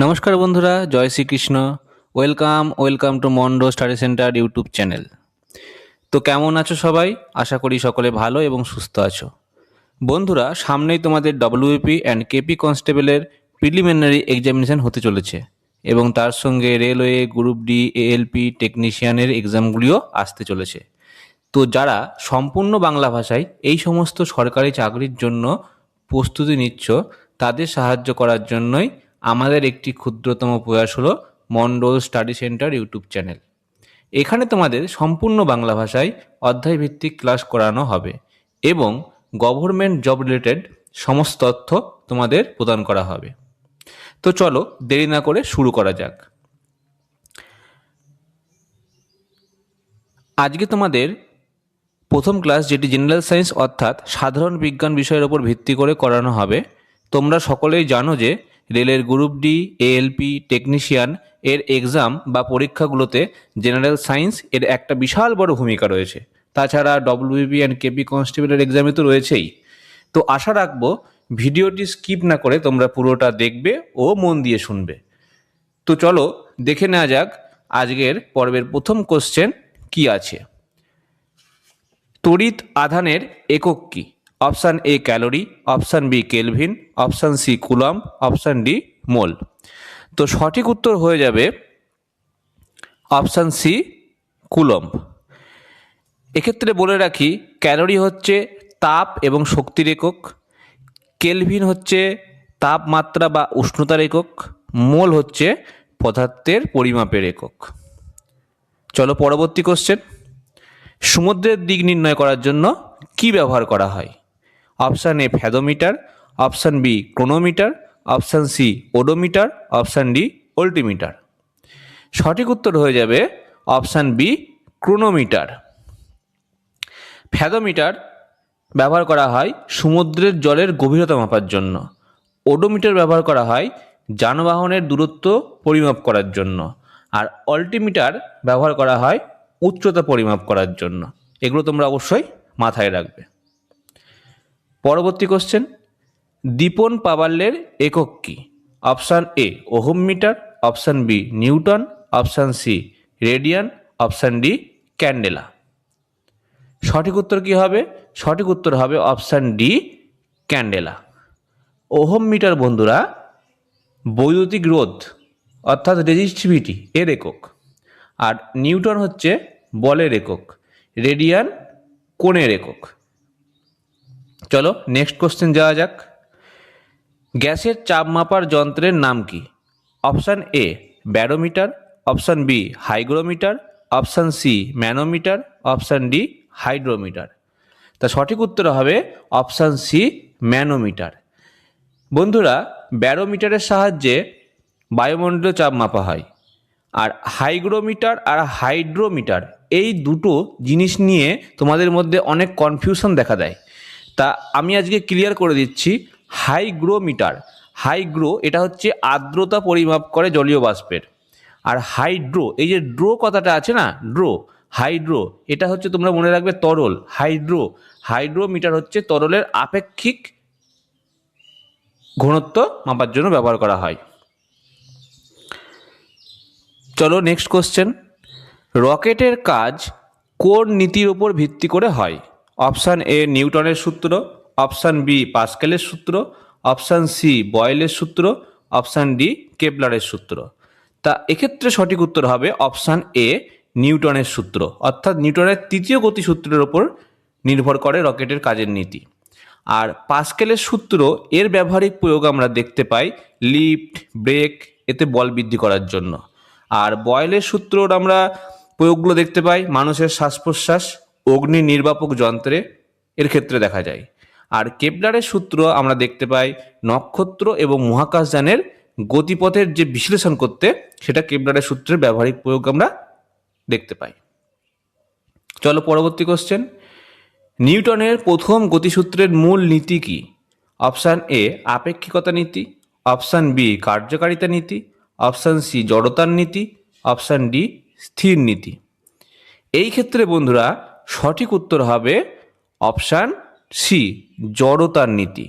নমস্কার বন্ধুরা, জয় Shrikrishna. Welcome to Mondal study centre YouTube channel. তো কেমন আছো সবাই? আশা করি সকলে ভালো এবং সুস্থ আছো। বন্ধুরা, সামনেই তোমাদের ডব্লিউপি অ্যান্ড কেপি কনস্টেবলের প্রিলিমিনারি এক্সামিনেশন হতে চলেছে এবং তার সঙ্গে রেলওয়ে, গ্রুপ ডি, এএলপি টেকনিশিয়ানের এক্সামগুলিও আসতে চলেছে। তো যারা সম্পূর্ণ বাংলা ভাষায় এই সমস্ত সরকারি চাকরির জন্য প্রস্তুতি নিচ্ছ, তাদের সাহায্য করার জন্যই আমাদের একটি ক্ষুদ্রতম প্রয়াস হলো Mondal study centre YouTube channel. এখানে তোমাদের সম্পূর্ণ বাংলা ভাষায় অধ্যায়ভিত্তিক ক্লাস করানো হবে এবং গভর্নমেন্ট জব রিলেটেড সমস্ত তথ্য তোমাদের প্রদান করা হবে। তো চলো দেরি না করে শুরু করা যাক। আজকে তোমাদের প্রথম ক্লাস, যেটি জেনারেল সায়েন্স অর্থাৎ সাধারণ বিজ্ঞান বিষয়ের ওপর ভিত্তি করে করানো হবে। তোমরা সকলেই জানো যে রেলের গ্রুপ ডি, এএলপি টেকনিশিয়ান এর এক্সাম বা পরীক্ষাগুলোতে জেনারেল সায়েন্স এর একটা বিশাল বড় ভূমিকা রয়েছে। তাছাড়া ডব্লিউবি অ্যান্ড কেপি কনস্টেবলের এক্সামে তো রয়েছেই। তো আশা রাখবো ভিডিওটি স্কিপ না করে তোমরা পুরোটা দেখবে ও মন দিয়ে শুনবে। তো চলো দেখে নেওয়া যাক আজকের পর্বের প্রথম কোশ্চেন কি আছে। তড়িৎ আধানের একক কি? Option A calorie, option B kelvin, option C coulomb, option D mole. তো সঠিক উত্তর হয়ে যাবে অপশান সি কুলম্ব। এক্ষেত্রে বলে রাখি, ক্যালোরি হচ্ছে তাপ এবং শক্তির একক, কেলভিন হচ্ছে তাপমাত্রা বা উষ্ণতার একক, মোল হচ্ছে পদার্থের পরিমাপের একক। চলো পরবর্তী কোশ্চেন। সমুদ্রের দিক নির্ণয় করার জন্য কি ব্যবহার করা হয়? Option A fathometer, option B chronometer, option C odometer, option D altimeter. সঠিক উত্তর হয়ে যাবে অপশান বি ক্রোনোমিটার। ফ্যাদোমিটার ব্যবহার করা হয় সমুদ্রের জলের গভীরতা মাপার জন্য। ওডোমিটার ব্যবহার করা হয় যানবাহনের দূরত্ব পরিমাপ করার জন্য। আর অল্টিমিটার ব্যবহার করা হয় উচ্চতা পরিমাপ করার জন্য। এগুলো তোমরা অবশ্যই মাথায় রাখবে। পরবর্তী কোশ্চেন। দীপন প্রাবল্যের একক কি? Option A ohm metre, option B newton, option C radian, option D candela. সঠিক উত্তর কি হবে? সঠিক উত্তর হবে option D candela. Ohm metre বন্ধুরা বৈদ্যুতিক রোধ অর্থাৎ রেজিস্টিভিটি এর একক, আর নিউটন হচ্ছে বলের একক, রেডিয়ান কোণের একক। চলো নেক্সট কোশ্চেন যাওয়া যাক। গ্যাসের চাপ মাপার যন্ত্রের নাম কি? Option A barometer, option B hygrometer, option C manometer, option D hydrometer. তা সঠিক উত্তর হবে অপশান সি ম্যানোমিটার। বন্ধুরা, ব্যারোমিটারের সাহায্যে বায়ুমণ্ডলীয় চাপ মাপা হয়। আর হাইগ্রোমিটার আর হাইড্রোমিটার এই দুটো জিনিস নিয়ে তোমাদের মধ্যে অনেক কনফিউশন দেখা দেয়। তা আমি আজকে ক্লিয়ার করে দিচ্ছি। হাইগ্রোমিটার, হাইগ্রো এটা হচ্ছে আর্দ্রতা পরিমাপ করে জলীয় বাষ্পের। আর হাইড্রো, এই যে ড্রো কথাটা আছে না, হাইড্রো এটা হচ্ছে তোমরা মনে রাখবে তরল। হাইড্রোমিটার হচ্ছে তরলের আপেক্ষিক ঘনত্ব মাপার জন্য ব্যবহার করা হয়। চলো নেক্সট কোশ্চেন। রকেটের কাজ কোন নীতির উপর ভিত্তি করে হয়? অপশান এ নিউটনের সূত্র, অপশান বি পাস্কেলের সূত্র, অপশান সি বয়েলের সূত্র, অপশান ডি কেপলারের সূত্র। তা এক্ষেত্রে সঠিক উত্তর হবে অপশান এ নিউটনের সূত্র, অর্থাৎ নিউটনের তৃতীয় গতিসূত্রের ওপর নির্ভর করে রকেটের কাজের নীতি। আর পাস্কেলের সূত্র এর ব্যবহারিক প্রয়োগ আমরা দেখতে পাই লিফট, ব্রেক এতে বল বৃদ্ধি করার জন্য। আর বয়েলের সূত্রর আমরা প্রয়োগগুলো দেখতে পাই মানুষের শ্বাস প্রশ্বাস, অগ্নি নির্বাপক যন্ত্রে এর ক্ষেত্রে দেখা যায়। আর কেপলারের সূত্র আমরা দেখতে পাই নক্ষত্র এবং মহাকাশযানের গতিপথের যে বিশ্লেষণ করতে, সেটা কেপলারের সূত্রের ব্যবহারিক প্রয়োগ আমরা দেখতে পাই। চলো পরবর্তী কোশ্চেন। নিউটনের প্রথম গতিসূত্রের মূল নীতি কি? অপশান এ আপেক্ষিকতা নীতি, অপশান বি কার্যকারিতা নীতি, অপশান সি জড়তার নীতি, অপশান ডি স্থির নীতি। এই ক্ষেত্রে বন্ধুরা সঠিক উত্তর হবে অপশান সি জড়তার নীতি।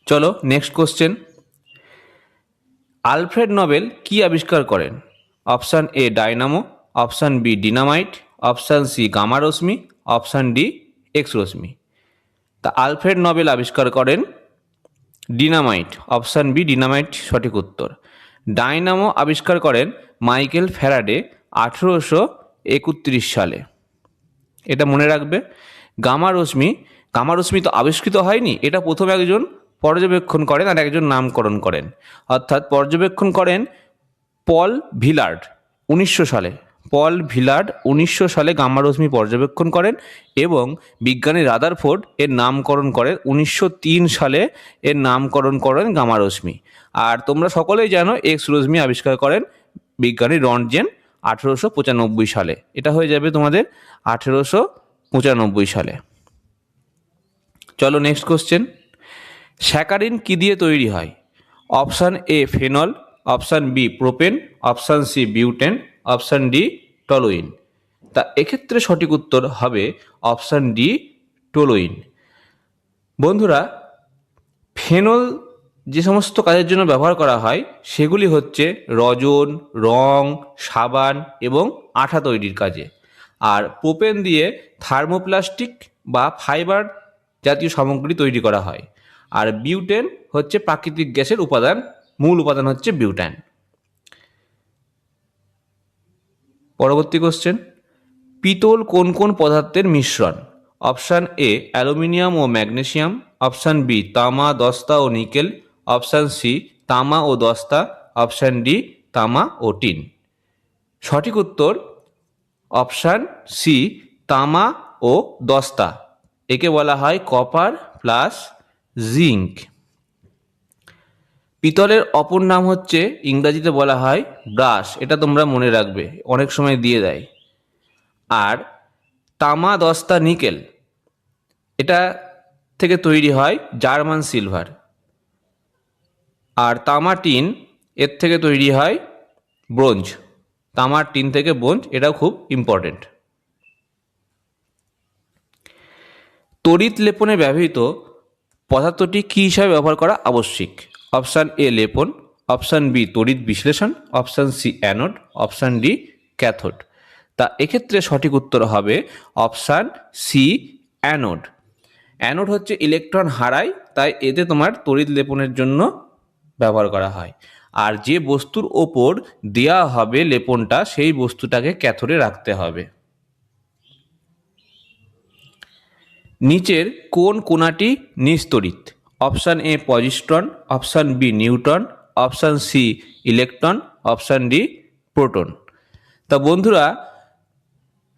চলো নেক্সট কোশ্চেন। আলফ্রেড নোবেল কি আবিষ্কার করেন? Option A dynamo, option B dynamite, option C gamma রশ্মি, অপশান ডি এক্স রশ্মি। তা আলফ্রেড নোবেল আবিষ্কার করেন ডিনামাইট, অপশান বি ডিনামাইট সঠিক উত্তর। ডায়নামো আবিষ্কার করেন মাইকেল ফ্যারাডে 1831 সালে। এটা মনে রাখবে। গামা রশ্মি, গামা রশ্মি তো আবিষ্কৃত হয়নি, এটা প্রথম একজন পর্যবেক্ষণ করেন আর একজন নামকরণ করেন। অর্থাৎ পর্যবেক্ষণ করেন পল ভিলার্ড 1900 সালে। পল ভিলার্ড 1900 সালে গামা রশ্মি পর্যবেক্ষণ করেন এবং বিজ্ঞানী রাদারফোর্ড এর নামকরণ করেন 1903 সালে। এর নামকরণ করেন গামা রশ্মি। আর তোমরা সকলেই জানো এক্স রশ্মি আবিষ্কার করেন বিজ্ঞানী রন্টজেন 1895 সালে। এটা হয়ে যাবে তোমাদের 1895 সালে। চলো নেক্সট কোশ্চেন। স্যাকারিন কি দিয়ে তৈরি হয়? Option A phenol, option B propane, option C butane, option D toluene. তা এক্ষেত্রে সঠিক উত্তর হবে অপশান ডি টলোইন। বন্ধুরা, ফেনল যে সমস্ত কাজের জন্য ব্যবহার করা হয় সেগুলি হচ্ছে রজন, রং, সাবান এবং আঠা তৈরির কাজে। আর প্রোপেন দিয়ে থার্মোপ্লাস্টিক বা ফাইবার জাতীয় সামগ্রী তৈরি করা হয়। আর বিউটেন হচ্ছে প্রাকৃতিক গ্যাসের উপাদান, মূল উপাদান হচ্ছে বিউটেন। পরবর্তী কোশ্চেন। পিতল কোন কোন পদার্থের মিশ্রণ? অপশান এ অ্যালুমিনিয়াম ও ম্যাগনেসিয়াম, অপশান বি তামা, দস্তা ও নিকেল, অপশান সি তামা ও দস্তা, অপশান ডি তামা ও টিন। সঠিক উত্তর অপশান সি তামা ও দস্তা। একে বলা হয় কপার প্লাস জিঙ্ক। পিতলের অপর নাম হচ্ছে ইংরাজিতে বলা হয় ব্রাশ। এটা তোমরা মনে রাখবে, অনেক সময় দিয়ে দেয়। আর তামা, দস্তা, নিকেল এটা থেকে তৈরি হয় জার্মান সিলভার। আর তামা টিন এর থেকে তৈরি হয় ব্রোঞ্জ। তামার টিন থেকে ব্রোঞ্জ, এটাও খুব ইম্পর্টেন্ট। তড়িৎ লেপনে ব্যবহৃত পদার্থটি কী হিসাবে ব্যবহার করা আবশ্যিক? অপশান এ লেপন, অপশান বি তড়িৎ বিশ্লেষণ, option C anode, option D cathode. তা এক্ষেত্রে সঠিক উত্তর হবে অপশান সি অ্যানোড। অ্যানোড হচ্ছে ইলেকট্রন হারায়, তাই এতে তোমার তড়িৎ লেপনের জন্য ব্যবহার করা হয়। আর যে বস্তুর ওপর দেওয়া হবে লেপনটা, সেই বস্তুটাকে ক্যাথোডে রাখতে হবে। নিচের কোন কণাটি নিস্তড়িত? Option A positron, option B neutron, option C electron, option D proton. তা বন্ধুরা,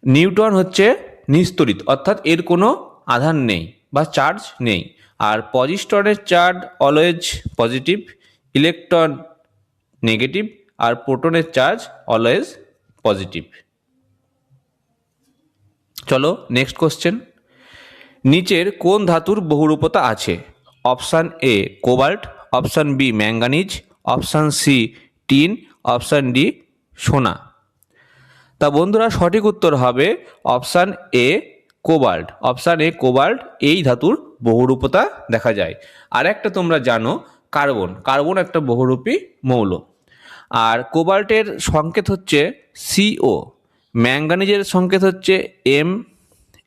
নিউট্রন হচ্ছে নিস্তড়িত, অর্থাৎ এর কোনো আধান নেই বা চার্জ নেই। আর পজিট্রনের charge always positive, electron negative, আর প্রোটনের চার্জ অলওয়েজ পজিটিভ। চলো নেক্সট কোশ্চেন। নিচের কোন ধাতুর বহুরূপতা আছে? Option A cobalt, option B manganese, option C tin, option D সোনা। তা বন্ধুরা, সঠিক উত্তর হবে option A cobalt. Option A cobalt এই ধাতুর বহুরূপতা দেখা যায়। আর একটা তোমরা জানো কার্বন, কার্বন একটা বহুরূপী মৌল। আর কোবাল্টের সংকেত হচ্ছে সিও, ম্যাঙ্গানিজের সংকেত হচ্ছে এম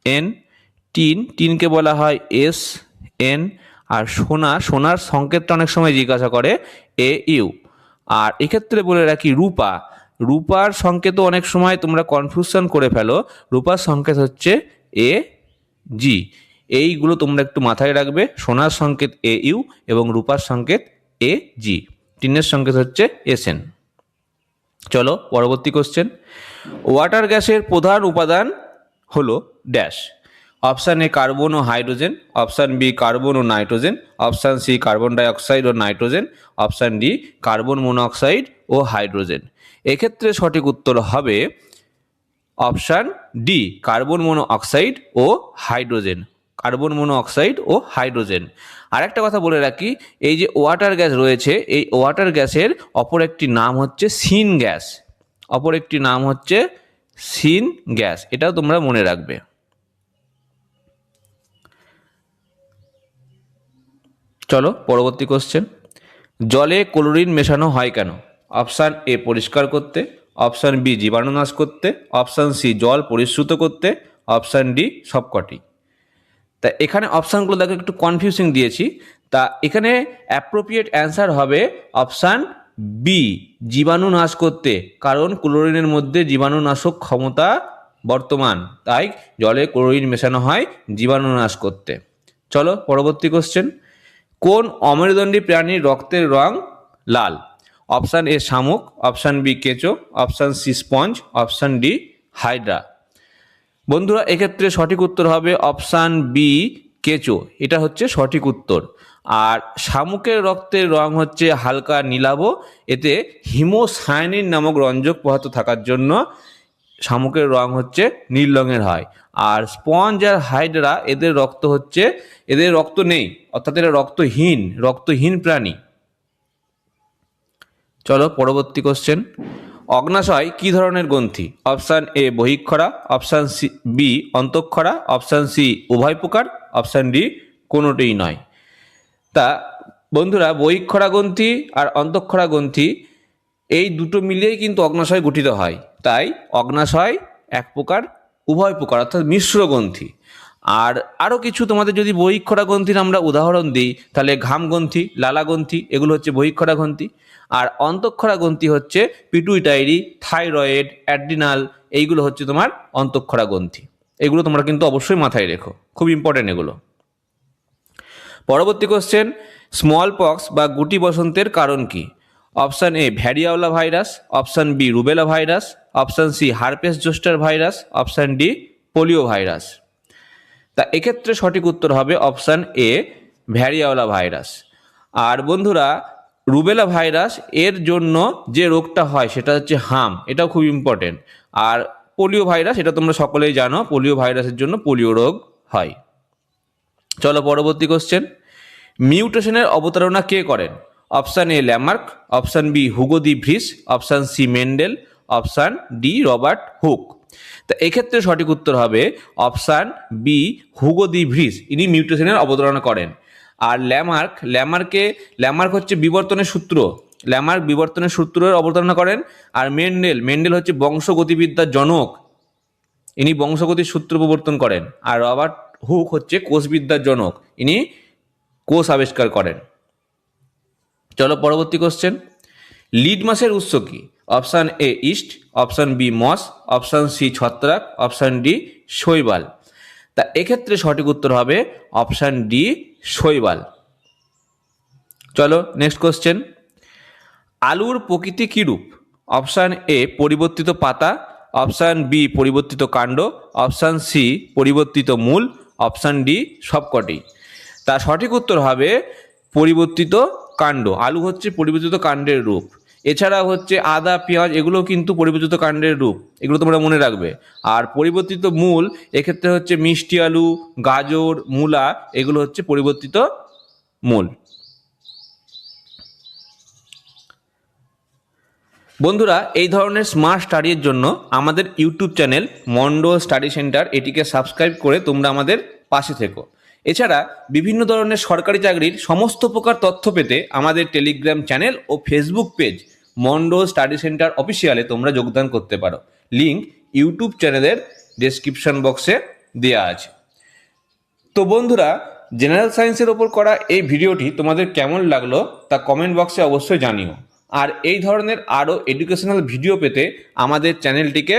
এন, টিনকে বলা হয় এস এন, আর সোনার সংকেতটা অনেক সময় জিজ্ঞাসা করে এ ইউ। আর এক্ষেত্রে বলে রাখি রূপার সংকেতও অনেক সময় তোমরা কনফিউশন করে ফেলো। রূপার সংকেত হচ্ছে এ জি। এইগুলো তোমরা একটু মাথায় রাখবে। সোনার সংকেত এ ইউ এবং রূপার সংকেত এ জি। টিনের সংকেত হচ্ছে এস এন। চলো পরবর্তী কোশ্চেন। ওয়াটার গ্যাসের প্রধান উপাদান হলো ড্যাশ। অপশান এ কার্বন ও হাইড্রোজেন, অপশান বি কার্বন ও nitrogen, option C carbon dioxide ও nitrogen, option D carbon monoxide ও হাইড্রোজেন। এক্ষেত্রে সঠিক উত্তর হবে অপশান ডি কার্বন মনোঅক্সাইড ও হাইড্রোজেন। কার্বন মনোঅক্সাইড ও হাইড্রোজেন। আরেকটা কথা বলে রাখি, এই যে ওয়াটার গ্যাস রয়েছে, এই ওয়াটার গ্যাসের অপর একটি নাম হচ্ছে সিন গ্যাস। অপর একটি নাম হচ্ছে সিন গ্যাস, এটাও তোমরা মনে রাখবে। চলো পরবর্তী কোশ্চেন। জলে ক্লোরিন মেশানো হয় কেন? অপশান এ পরিষ্কার করতে, অপশান বি জীবাণুনাশ করতে, অপশান সি জল পরিশ্রুত করতে, অপশান ডি সবকটি। তা এখানে অপশানগুলো দেখো একটু কনফিউজিং দিয়েছি। তা এখানে অ্যাপ্রোপ্রিয়েট অ্যান্সার হবে অপশান বি জীবাণু নাশ করতে, কারণ ক্লোরিনের মধ্যে জীবাণুনাশক ক্ষমতা বর্তমান, তাই জলে ক্লোরিন মেশানো হয় জীবাণু নাশ করতে। চলো পরবর্তী কোশ্চেন। কোন অমেরুদণ্ডী প্রাণীর রক্তের রং লাল? অপশান এ শামুক, অপশান বি কেঁচো, option C sponge, option D hydra. বন্ধুরা এক্ষেত্রে সঠিক উত্তর হবে অপশান বি কেঁচো, এটা হচ্ছে সঠিক উত্তর। আর শামুকের রক্তের রং হচ্ছে হালকা নীলাভ, এতে হিমোসায়ানিন নামক রঞ্জক প্রভাবিত থাকার জন্য শামুকের রং হচ্ছে নীল রঙের হয়। আর স্পঞ্জ আর হাইড্রা এদের রক্ত নেই, অর্থাৎ এরা রক্তহীন প্রাণী। চলো পরবর্তী কোশ্চেন। অগ্নাশয় কি ধরনের গ্রন্থি? অপশান এ বহিঃক্ষরা, অপশান সি বি অন্তঃক্ষরা, অপশান সি উভয় প্রকার, অপশান ডি কোনোটিই নয়। তা বন্ধুরা বহিঃক্ষরা গ্রন্থি আর অন্তঃক্ষরা গ্রন্থি এই দুটো মিলিয়েই কিন্তু অগ্নাশয় গঠিত হয়, তাই অগ্নাশয় এক প্রকার উভয় প্রকার অর্থাৎ মিশ্র গ্রন্থি। আর আরও কিছু তোমাদের যদি বহিঃক্ষরা গ্রন্থির আমরা উদাহরণ দিই, তাহলে ঘাম গ্রন্থি, লালা গ্রন্থি, এগুলো হচ্ছে বহিঃক্ষরা গ্রন্থি। আর অন্তঃক্ষরা গ্রন্থি হচ্ছে পিটুইটারি, থাইরয়েড, অ্যাড্রিনাল, এইগুলো হচ্ছে তোমার অন্তঃক্ষরা গ্রন্থি। এগুলো তোমরা কিন্তু অবশ্যই মাথায় রেখো, খুব ইম্পর্টেন্ট এগুলো। পরবর্তী কোশ্চেন। স্মল পক্স বা গুটি বসন্তের কারণ কি? Option A variola virus, option B rubella virus, option C herpes zoster virus, option D polio virus. তা এক্ষেত্রে সঠিক উত্তর হবে অপশান এ ভ্যারিওলা ভাইরাস। আর বন্ধুরা রুবেলা ভাইরাস এর জন্য যে রোগটা হয় সেটা হচ্ছে হাম, এটাও খুব ইম্পর্টেন্ট। আর পোলিও ভাইরাস এটা তোমরা সকলেই জানো, পোলিও ভাইরাসের জন্য পোলিও রোগ হয়। চলো পরবর্তী কোশ্চেন। মিউটেশনের অবতারণা কে করেন? Option A Lamarck, option B Hugo de Vries, option C Mendel, option D Robert Hooke. তা এক্ষেত্রে সঠিক উত্তর হবে option B Hugo de Vries, ইনি মিউটেশনের অবতারণা করেন। আর ল্যামার্ক হচ্ছে বিবর্তনের সূত্র, ল্যামার্ক বিবর্তনের সূত্রের অবতারণা করেন। আর মেন্ডেল হচ্ছে বংশগতিবিদ্যার জনক, ইনি বংশগতির সূত্র প্রবর্তন করেন। আর রবার্ট হুক হচ্ছে কোষবিদ্যার জনক, ইনি কোষ আবিষ্কার করেন। চলো পরবর্তী কোশ্চেন। লিড মাসের উৎস কি? Option A yeast, option B moss, option C ছত্রাক, অপশান ডি শৈবাল। তা এক্ষেত্রে সঠিক উত্তর হবে অপশান ডি শৈবাল। চলো নেক্সট কোশ্চেন। আলুর প্রকৃতি কিরূপ? অপশান এ পরিবর্তিত পাতা, অপশান বি পরিবর্তিত কাণ্ড, অপশান সি পরিবর্তিত মূল, অপশান ডি সবকটি। তার সঠিক উত্তর হবে পরিবর্তিত কাণ্ড। আলু হচ্ছে পরিবর্তিত কাণ্ডের রূপ। এছাড়া হচ্ছে আদা, পেঁয়াজ, এগুলো কিন্তু পরিবর্তিত কাণ্ডের রূপ, এগুলো তোমরা মনে রাখবে। আর পরিবর্তিত মূল এক্ষেত্রে হচ্ছে মিষ্টি আলু, গাজর, মূলা, এগুলো হচ্ছে পরিবর্তিত মূল। বন্ধুরা এই ধরনের স্মার্ট স্টাডির জন্য আমাদের YouTube channel Mondal study centre, এটিকে সাবস্ক্রাইব করে তোমরা আমাদের পাশে থেকো। এছাড়া বিভিন্ন ধরনের সরকারি চাকরির সমস্ত প্রকার তথ্য পেতে আমাদের টেলিগ্রাম চ্যানেল ও Facebook page Mondal study centre অফিসিয়ালে তোমরা যোগদান করতে পারো। লিঙ্ক ইউটিউব চ্যানেলের ডেসক্রিপশন বক্সে দেওয়া আছে। তো বন্ধুরা জেনারেল সায়েন্সের ওপর করা এই ভিডিওটি তোমাদের কেমন লাগলো তা কমেন্ট বক্সে অবশ্যই জানিও। আর এই ধরনের আরও এডুকেশনাল ভিডিও পেতে আমাদের চ্যানেলটিকে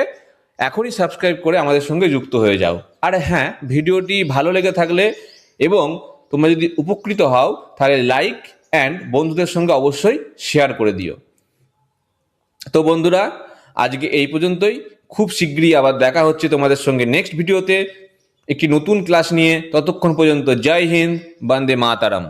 এখনই সাবস্ক্রাইব করে আমাদের সঙ্গে যুক্ত হয়ে যাও। আর হ্যাঁ, ভিডিওটি ভালো লেগে থাকলে এবং তোমরা যদি উপকৃত হও তাহলে লাইক অ্যান্ড বন্ধুদের সঙ্গে অবশ্যই শেয়ার করে দিও। তো বন্ধুরা আজকে এই পর্যন্তই, খুব শীঘ্রই আবার দেখা হচ্ছে তোমাদের সঙ্গে নেক্সট ভিডিওতে একটি নতুন ক্লাস নিয়ে। ততক্ষণ পর্যন্ত জয় হিন্দ, বন্দে মাতারাম।